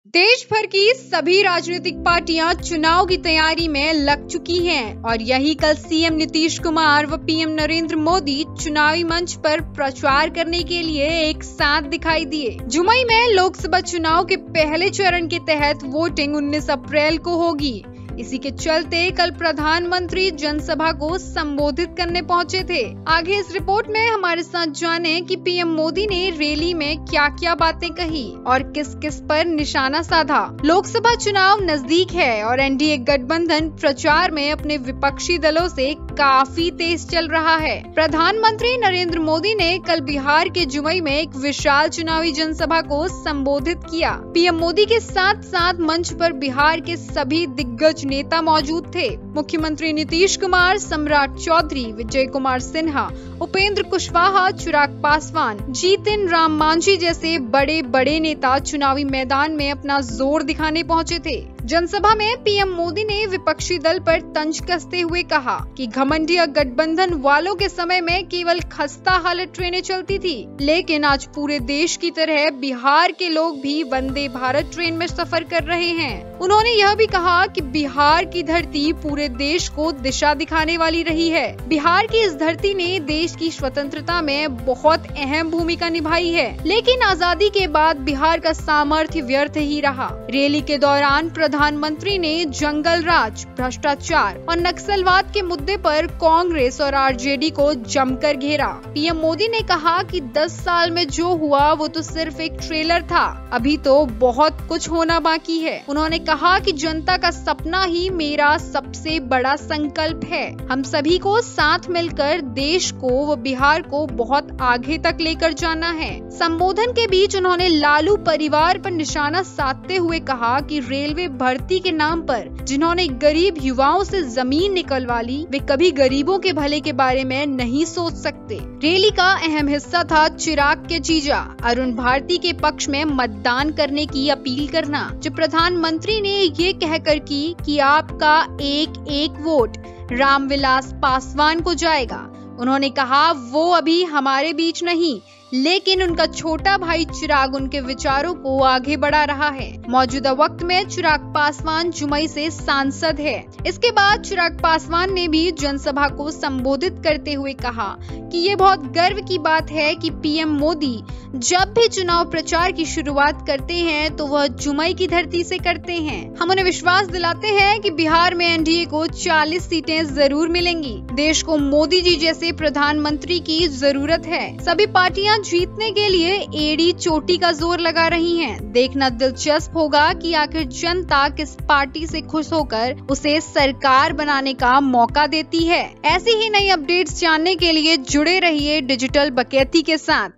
देश भर की सभी राजनीतिक पार्टियां चुनाव की तैयारी में लग चुकी हैं और यही कल सीएम नीतीश कुमार व पीएम नरेंद्र मोदी चुनावी मंच पर प्रचार करने के लिए एक साथ दिखाई दिए। जुमई में लोकसभा चुनाव के पहले चरण के तहत वोटिंग 19 अप्रैल को होगी। इसी के चलते कल प्रधानमंत्री जनसभा को संबोधित करने पहुंचे थे। आगे इस रिपोर्ट में हमारे साथ जानें कि पीएम मोदी ने रैली में क्या क्या बातें कही और किस किस पर निशाना साधा। लोकसभा चुनाव नजदीक है और एनडीए गठबंधन प्रचार में अपने विपक्षी दलों से काफी तेज चल रहा है। प्रधानमंत्री नरेंद्र मोदी ने कल बिहार के जुमई में एक विशाल चुनावी जनसभा को संबोधित किया। पीएम मोदी के साथ साथ मंच पर बिहार के सभी दिग्गज नेता मौजूद थे। मुख्यमंत्री नीतीश कुमार, सम्राट चौधरी, विजय कुमार सिन्हा, उपेंद्र कुशवाहा, चिराग पासवान, जीतन राम मांझी जैसे बड़े बड़े नेता चुनावी मैदान में अपना जोर दिखाने पहुंचे थे। जनसभा में पीएम मोदी ने विपक्षी दल पर तंज कसते हुए कहा कि घमंडिया गठबंधन वालों के समय में केवल खस्ता हालत ट्रेनें चलती थी, लेकिन आज पूरे देश की तरह बिहार के लोग भी वंदे भारत ट्रेन में सफर कर रहे हैं। उन्होंने यह भी कहा कि बिहार की धरती पूरे देश को दिशा दिखाने वाली रही है। बिहार की इस धरती ने देश की स्वतंत्रता में बहुत अहम भूमिका निभाई है, लेकिन आजादी के बाद बिहार का सामर्थ्य व्यर्थ ही रहा। रैली के दौरान प्रधानमंत्री ने जंगल राज, भ्रष्टाचार और नक्सलवाद के मुद्दे पर कांग्रेस और आरजेडी को जमकर घेरा। पीएम मोदी ने कहा कि 10 साल में जो हुआ वो तो सिर्फ एक ट्रेलर था, अभी तो बहुत कुछ होना बाकी है। उन्होंने कहा कि जनता का सपना ही मेरा सबसे बड़ा संकल्प है। हम सभी को साथ मिलकर देश को व बिहार को बहुत आगे तक लेकर जाना है। संबोधन के बीच उन्होंने लालू परिवार पर निशाना साधते हुए कहा कि रेलवे भर्ती के नाम पर जिन्होंने गरीब युवाओं से जमीन निकलवा ली, वे कभी गरीबों के भले के बारे में नहीं सोच सकते। रैली का अहम हिस्सा था चिराग के जीजा अरुण भारती के पक्ष में मतदान करने की अपील करना, जो प्रधानमंत्री ने ये कहकर की कि आपका एक एक वोट रामविलास पासवान को जाएगा। उन्होंने कहा वो अभी हमारे बीच नहीं, लेकिन उनका छोटा भाई चिराग उनके विचारों को आगे बढ़ा रहा है। मौजूदा वक्त में चिराग पासवान जुमई से सांसद है। इसके बाद चिराग पासवान ने भी जनसभा को संबोधित करते हुए कहा कि ये बहुत गर्व की बात है कि पीएम मोदी जब भी चुनाव प्रचार की शुरुआत करते हैं तो वह जुमई की धरती से करते हैं। हम उन्हें विश्वास दिलाते हैं कि बिहार में एनडीए को 40 सीटें जरूर मिलेंगी। देश को मोदी जी जैसे प्रधानमंत्री की जरूरत है। सभी पार्टियां जीतने के लिए एड़ी चोटी का जोर लगा रही हैं। देखना दिलचस्प होगा कि आखिर जनता किस पार्टी से खुश होकर उसे सरकार बनाने का मौका देती है। ऐसी ही नई अपडेट्स जानने के लिए जुड़े रहिए डिजिटल बकैती के साथ।